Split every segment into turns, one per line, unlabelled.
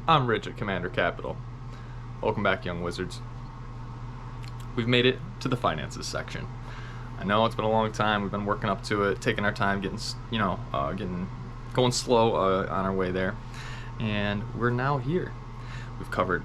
I'm Rich at Commander Capital. Welcome back, young wizards. We've made it to the finances section. I know it's been a long time. We've been working up to it, taking our time, going slow on our way there, and we're now here. We've covered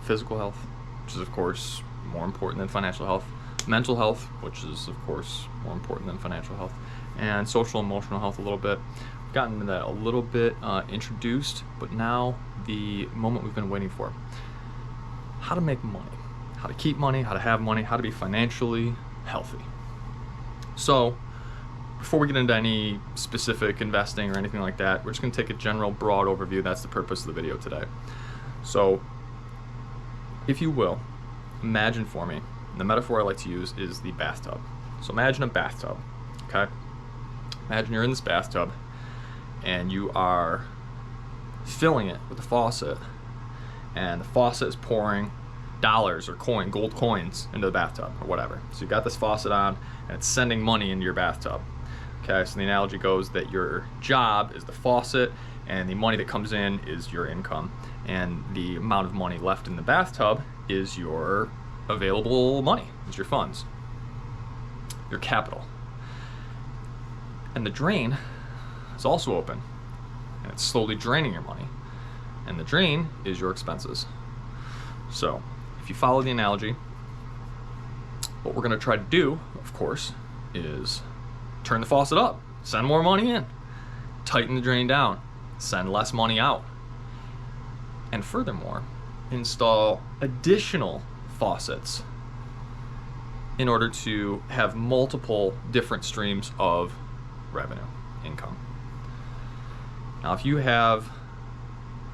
physical health, which is of course more important than financial health, mental health, which is of course more important than financial health, and social emotional health a little bit. We've gotten into that a little bit introduced, but now the moment we've been waiting for: how to make money, how to keep money, how to have money, how to be financially healthy. So before we get into any specific investing or anything like that, we're just going to take a general broad overview. That's the purpose of the video today. So if you will, imagine for me, the metaphor I like to use is the bathtub. So imagine a bathtub, okay? Imagine you're in this bathtub and you are filling it with a faucet, and the faucet is pouring dollars or gold coins into the bathtub or whatever. So you've got this faucet on and it's sending money into your bathtub. Okay, so the analogy goes that your job is the faucet and the money that comes in is your income, and the amount of money left in the bathtub is your available money, is your funds, your capital. And the drain is also open and it's slowly draining your money, and the drain is your expenses. So if you follow the analogy, what we're going to try to do, of course, is turn the faucet up, send more money in, tighten the drain down, send less money out, and furthermore, install additional faucets in order to have multiple different streams of revenue, income. Now, if you have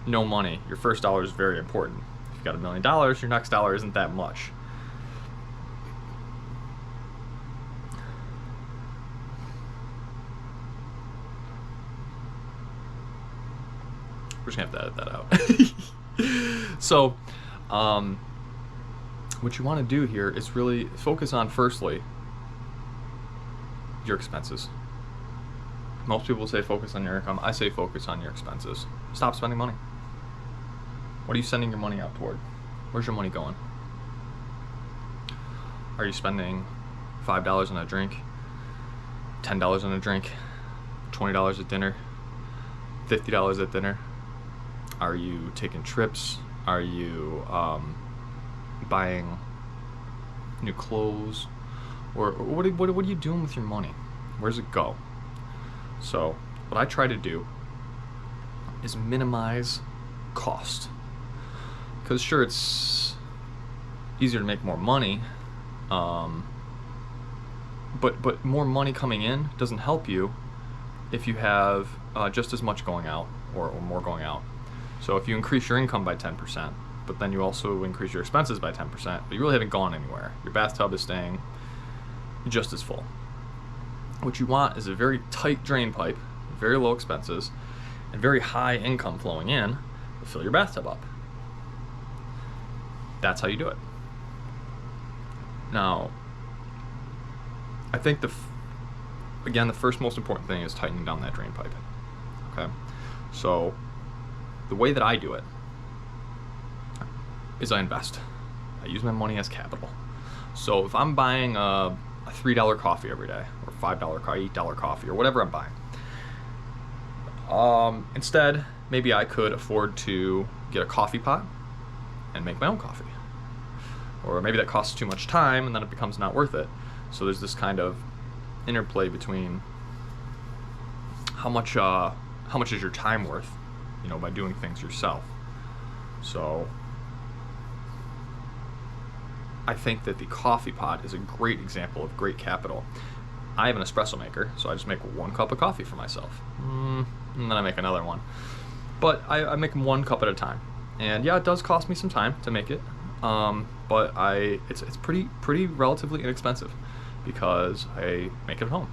no money, your first dollar is very important. If you've got $1 million, your next dollar isn't that much. We're just gonna have to edit that out. So, what you want to do here is really focus on, firstly, your expenses. Most people say focus on your income. I say focus on your expenses. Stop spending money. What are you sending your money out toward? Where's your money going? Are you spending $5 on a drink, $10 on a drink, $20 at dinner, $50 at dinner? Are you taking trips? Are you buying new clothes? Or what are you doing with your money? Where's it go? So what I try to do is minimize cost. Because sure, it's easier to make more money, but more money coming in doesn't help you if you have just as much going out or more going out. So if you increase your income by 10%, but then you also increase your expenses by 10%, but you really haven't gone anywhere. Your bathtub is staying just as full. What you want is a very tight drain pipe, very low expenses, and very high income flowing in to fill your bathtub up. That's how you do it. Now, I think the first most important thing is tightening down that drain pipe. Okay, so the way that I do it is I invest. I use my money as capital. So if I'm buying a $3 coffee every day, or $5 coffee, $8 coffee, or whatever I'm buying, instead, maybe I could afford to get a coffee pot and make my own coffee. Or maybe that costs too much time and then it becomes not worth it. So there's this kind of interplay between how much is your time worth, by doing things yourself. So I think that the coffee pot is a great example of great capital. I have an espresso maker, so I just make 1 cup of coffee for myself, and then I make another one. But I make 1 cup at a time, and yeah, it does cost me some time to make it, but it's pretty relatively inexpensive because I make it at home.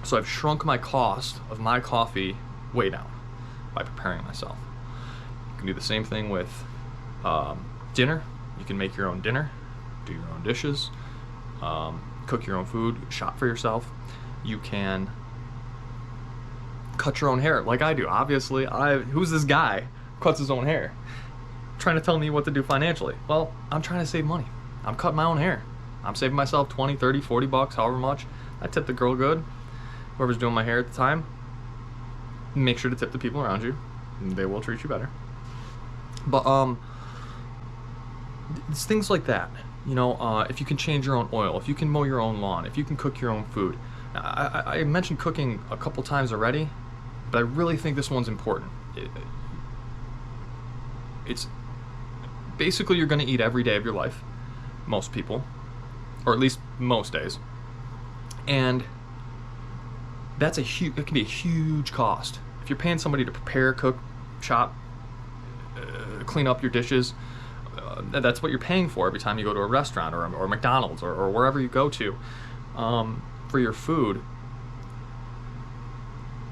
So I've shrunk my cost of my coffee way down by preparing myself. You can do the same thing with dinner. You can make your own dinner, do your own dishes, cook your own food, shop for yourself. You can cut your own hair like I do. Obviously, who's this guy cuts his own hair, trying to tell me what to do financially. Well, I'm trying to save money. I'm cutting my own hair. I'm saving myself 20, 30, 40 bucks, however much. I tip the girl good. Whoever's doing my hair at the time, make sure to tip the people around you. They will treat you better. But it's things like that. You know, if you can change your own oil, if you can mow your own lawn, if you can cook your own food. I mentioned cooking a couple times already, but I really think this one's important. It's basically you're going to eat every day of your life, most people, or at least most days, and it can be a huge cost. If you're paying somebody to prepare, cook, chop, clean up your dishes, that's what you're paying for every time you go to a restaurant or McDonald's or wherever you go to for your food.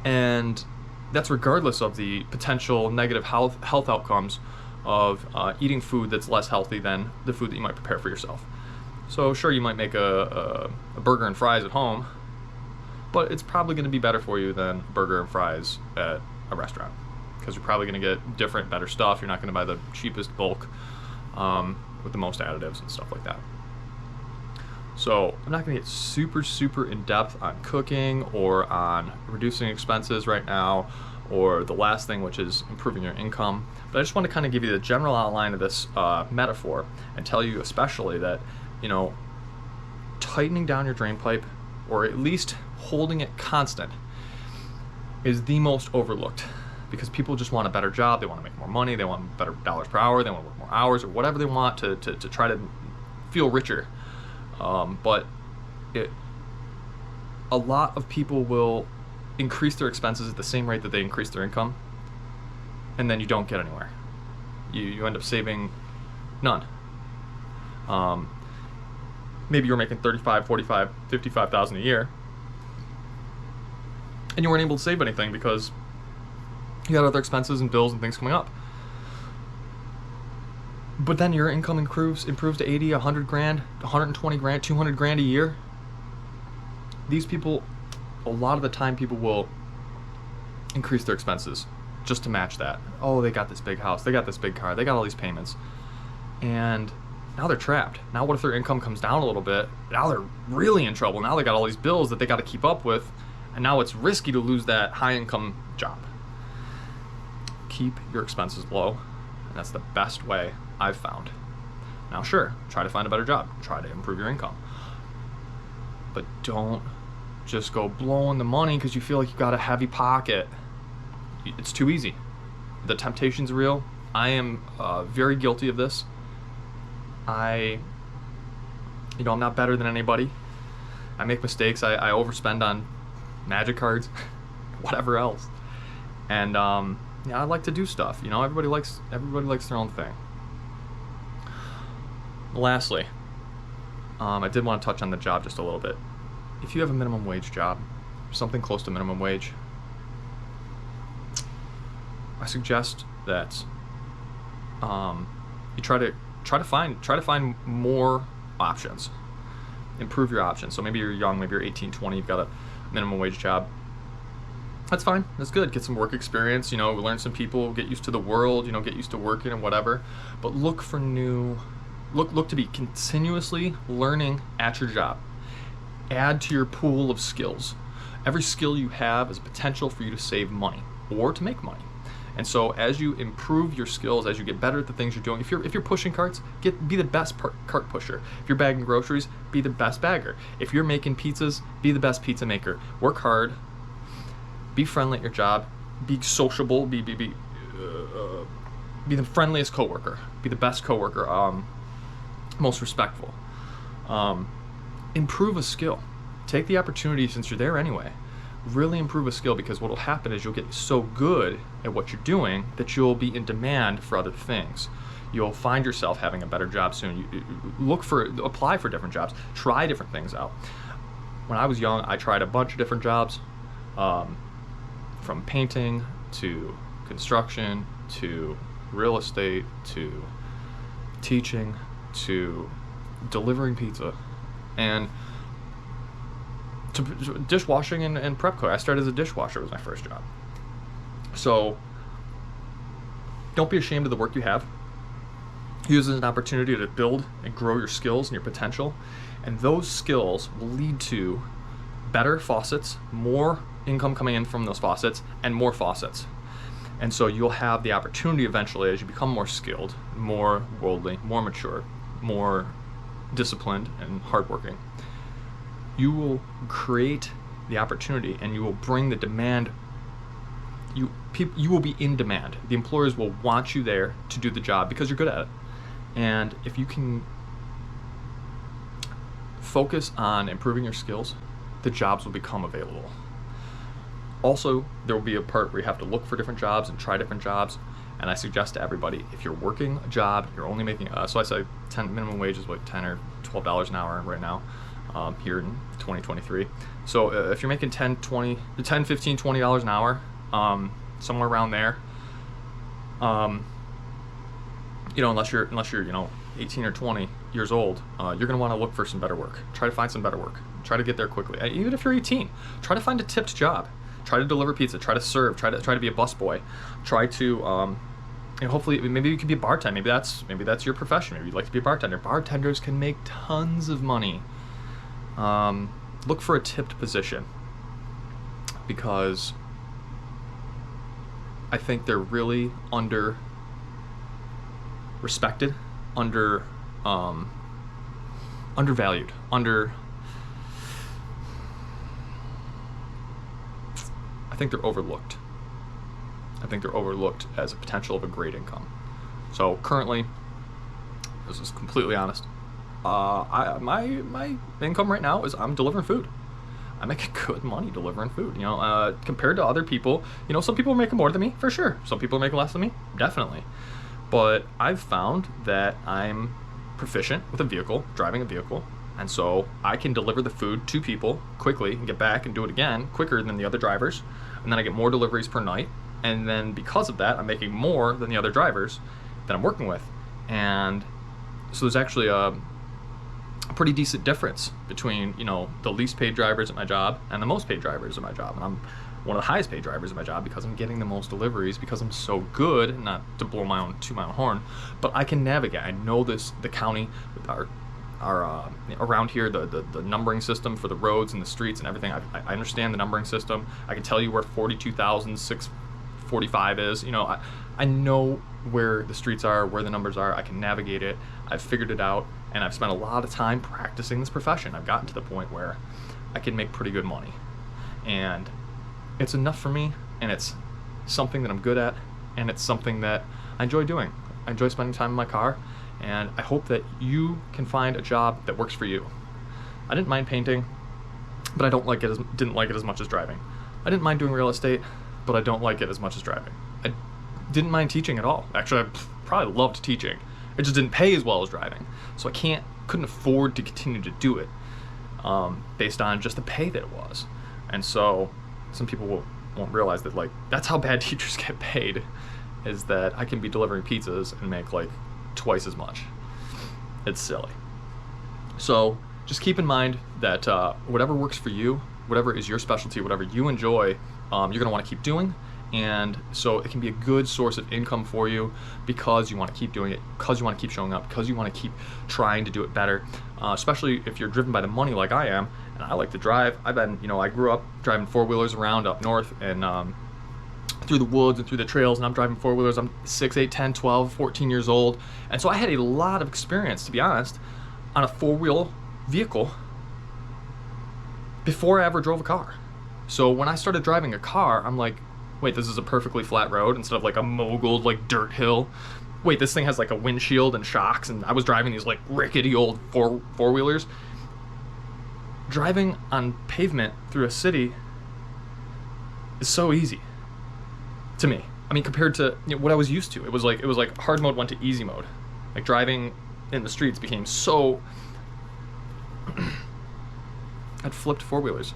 And that's regardless of the potential negative health outcomes of eating food that's less healthy than the food that you might prepare for yourself. So sure, you might make a burger and fries at home, but it's probably going to be better for you than burger and fries at a restaurant, because you're probably going to get different, better stuff. You're not going to buy the cheapest bulk with the most additives and stuff like that. So I'm not going to get super in depth on cooking or on reducing expenses right now, or the last thing, which is improving your income. But I just want to kind of give you the general outline of this metaphor and tell you especially that, you know, tightening down your drain pipe, or at least holding it constant, is the most overlooked, because people just want a better job. They want to make more money. They want better dollars per hour. They want to work more hours, or whatever they want to try to feel richer. But a lot of people will increase their expenses at the same rate that they increase their income, and then you don't get anywhere. You end up saving none. Maybe you're making 35, 45, 55,000 a year, and you weren't able to save anything because you had other expenses and bills and things coming up. But then your income improves to 80, 100 grand, 120 grand, 200 grand a year. These people, a lot of the time, people will increase their expenses just to match that. Oh, they got this big house, they got this big car, they got all these payments, and now they're trapped. Now what if their income comes down a little bit? Now they're really in trouble. Now they got all these bills that they got to keep up with, and now it's risky to lose that high income job. Keep your expenses low, and that's the best way I've found. Now sure, try to find a better job, try to improve your income, but don't just go blowing the money because you feel like you got a heavy pocket. It's too easy. The temptation's real. I am very guilty of this. I'm not better than anybody. I make mistakes. I overspend on magic cards, whatever else. And I like to do stuff. You know, everybody likes their own thing. Lastly, I did want to touch on the job just a little bit. If you have a minimum wage job, something close to minimum wage, I suggest that you try to find more options. Improve your options. So maybe you're young, maybe you're 18, 20, you've got a minimum wage job. That's fine. That's good. Get some work experience, learn some people, get used to the world, get used to working and whatever. But look to be continuously learning at your job. Add to your pool of skills. Every skill you have is potential for you to save money or to make money. And so as you improve your skills, as you get better at the things you're doing, if you're pushing carts, be the best cart pusher. If you're bagging groceries, be the best bagger. If you're making pizzas, be the best pizza maker. Work hard. Be friendly at your job. Be sociable. Be the friendliest coworker. Be the best coworker. Most respectful. Improve a skill. Take the opportunity, since you're there anyway. Really improve a skill, because what will happen is you'll get so good at what you're doing that you'll be in demand for other things. You'll find yourself having a better job soon. Apply for different jobs. Try different things out. When I was young, I tried a bunch of different jobs, from painting to construction to real estate to teaching to delivering pizza and to dishwashing and prep cook. I started as a dishwasher. Was my first job. So Don't be ashamed of the work you have. Use it as an opportunity to build and grow your skills and your potential. And those skills will lead to better faucets, more income coming in from those faucets, and more faucets. And so you'll have the opportunity eventually, as you become more skilled, more worldly, more mature, more disciplined and hardworking, you will create the opportunity and you will bring the demand. You will be in demand. The employers will want you there to do the job because you're good at it. And if you can focus on improving your skills, the jobs will become available. Also, there will be a part where you have to look for different jobs and try different jobs. And I suggest to everybody, if you're working a job, you're only making, so I say minimum wage is like $10 or $12 an hour right now here in 2023. So if you're making $10, $15, $20 an hour, somewhere around there, unless you're 18 or 20 years old, you're going to want to look for some better work. Try to find some better work. Try to get there quickly. Even if you're 18, try to find a tipped job. Try to deliver pizza. Try to serve. Try to be a busboy. Try to hopefully maybe you could be a bartender. Maybe that's your profession. Maybe you'd like to be a bartender. Bartenders can make tons of money. Look for a tipped position because I think they're really respected, undervalued, I think they're overlooked. I think they're overlooked as a potential of a great income. So currently, this is completely honest, my income right now is I'm delivering food. I make good money delivering food. Compared to other people, some people are making more than me, for sure. Some people are making less than me, definitely. But I've found that I'm proficient with driving a vehicle, and so I can deliver the food to people quickly and get back and do it again quicker than the other drivers, and then I get more deliveries per night, and then because of that, I'm making more than the other drivers that I'm working with. And so there's actually a pretty decent difference between, the least paid drivers at my job and the most paid drivers at my job. And I'm one of the highest paid drivers at my job because I'm getting the most deliveries because I'm so good, not to blow my own horn, but I can navigate. I know the county, our around here, the numbering system for the roads and the streets and everything. I understand the numbering system. I can tell you where 42,645 is. I know where the streets are, where the numbers are. I can navigate it. I've figured it out, and I've spent a lot of time practicing this profession. I've gotten to the point where I can make pretty good money, and it's enough for me, and it's something that I'm good at, and it's something that I enjoy doing. I enjoy spending time in my car, and I hope that you can find a job that works for you. I didn't mind painting, but I didn't like it as much as driving. I didn't mind doing real estate, but I don't like it as much as driving. I didn't mind teaching at all. Actually, I probably loved teaching. It just didn't pay as well as driving, so I couldn't afford to continue to do it based on just the pay that it was. And so some people won't realize that that's how bad teachers get paid, is that I can be delivering pizzas and make twice as much. It's silly. So just keep in mind that whatever works for you, whatever is your specialty, whatever you enjoy, you're going to want to keep doing. And so it can be a good source of income for you because you want to keep doing it, because you want to keep showing up, because you want to keep trying to do it better, especially if you're driven by the money like I am. And I like to drive. I grew up driving four-wheelers around up north and through the woods and through the trails, and I'm driving four-wheelers. I'm 6, 8, 10, 12, 14 years old. And so I had a lot of experience, to be honest, on a four-wheel vehicle before I ever drove a car. So when I started driving a car, I'm like, wait, this is a perfectly flat road instead of a moguled dirt hill. Wait, this thing has a windshield and shocks, and I was driving these rickety old four-wheelers. Driving on pavement through a city is so easy to me. I mean, compared to what I was used to. It was like hard mode went to easy mode. Driving in the streets became so I'd flipped four-wheelers.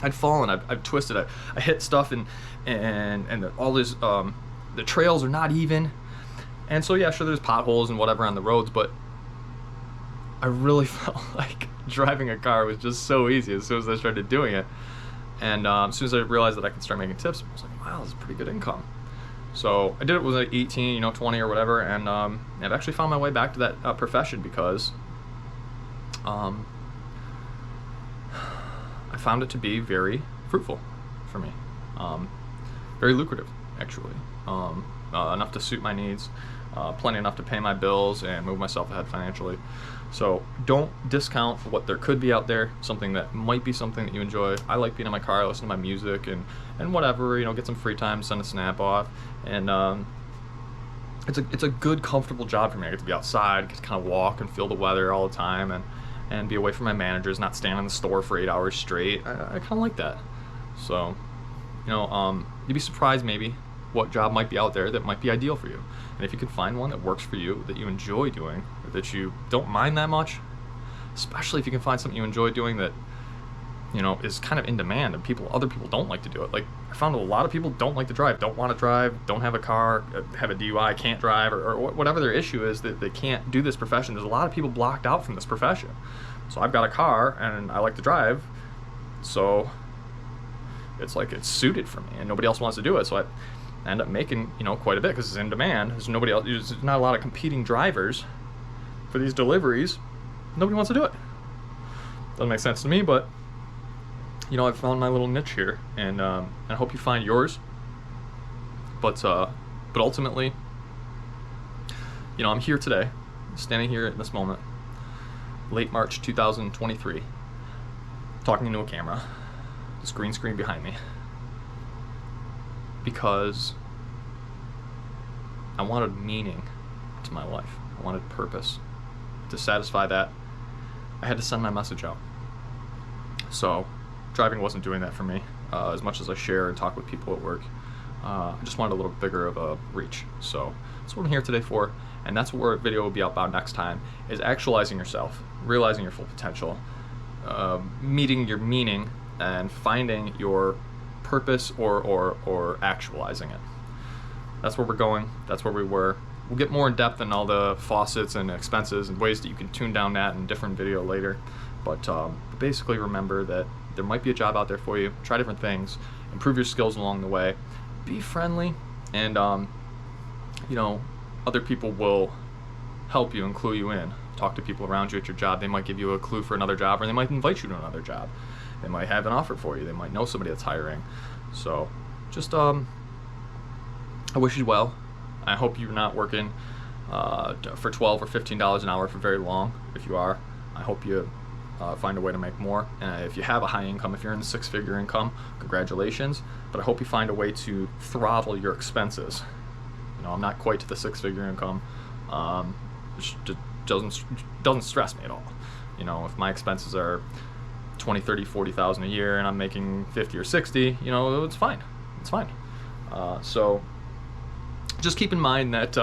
I'd fallen, I've twisted, I hit stuff, and all this, the trails are not even, and so yeah, sure, there's potholes and whatever on the roads, but I really felt like driving a car was just so easy as soon as I started doing it, and as soon as I realized that I could start making tips, I was like, wow, this is pretty good income, So I did it when I was like 18, 20 or whatever, and I've actually found my way back to that profession because I found it to be very fruitful for me, very lucrative actually, enough to suit my needs, plenty enough to pay my bills and move myself ahead financially. So don't discount what there could be out there, something that might be something that you enjoy. I like being in my car, listen to my music and whatever, get some free time, send a snap off, and it's a good, comfortable job for me. I get to be outside, get to kind of walk and feel the weather all the time, and be away from my managers, not stand in the store for 8 hours straight. I kind of like that. So, you'd be surprised maybe what job might be out there that might be ideal for you. And if you can find one that works for you, that you enjoy doing, or that you don't mind that much, especially if you can find something you enjoy doing that, is kind of in demand and other people don't like to do it. Like, I found a lot of people don't like to drive, don't want to drive, don't have a car, have a DUI, can't drive, or whatever their issue is, that they can't do this profession. There's a lot of people blocked out from this profession. So I've got a car and I like to drive, so it's like it's suited for me and nobody else wants to do it. So I end up making quite a bit because it's in demand. There's nobody else. There's not a lot of competing drivers for these deliveries. Nobody wants to do it. Doesn't make sense to me, but I've found my little niche here, and I hope you find yours. But ultimately, I'm here today, standing here at this moment, late March 2023, talking into a camera, this green screen behind me, because I wanted meaning to my life. I wanted purpose. To satisfy that, I had to send my message out. So driving wasn't doing that for me, as much as I share and talk with people at work. I just wanted a little bigger of a reach. So that's what I'm here today for, and that's what our video will be about next time, is actualizing yourself, realizing your full potential, meeting your meaning, and finding your purpose or actualizing it. That's where we're going. That's where we were. We'll get more in depth in all the faucets and expenses and ways that you can tune down that in a different video later. But basically remember that there might be a job out there for you. Try different things. Improve your skills along the way. Be friendly, and other people will help you and clue you in. Talk to people around you at your job. They might give you a clue for another job, or they might invite you to another job. They might have an offer for you. They might know somebody that's hiring. So just I wish you well. I hope you're not working for $12 or $15 an hour for very long. If you are, I hope you find a way to make more. If you have a high income, if you're in the six-figure income, congratulations. But I hope you find a way to throttle your expenses. I'm not quite to the six-figure income. It just doesn't stress me at all. If my expenses are 20, 30, 40,000 a year and I'm making 50 or 60, it's fine. It's fine. So just keep in mind that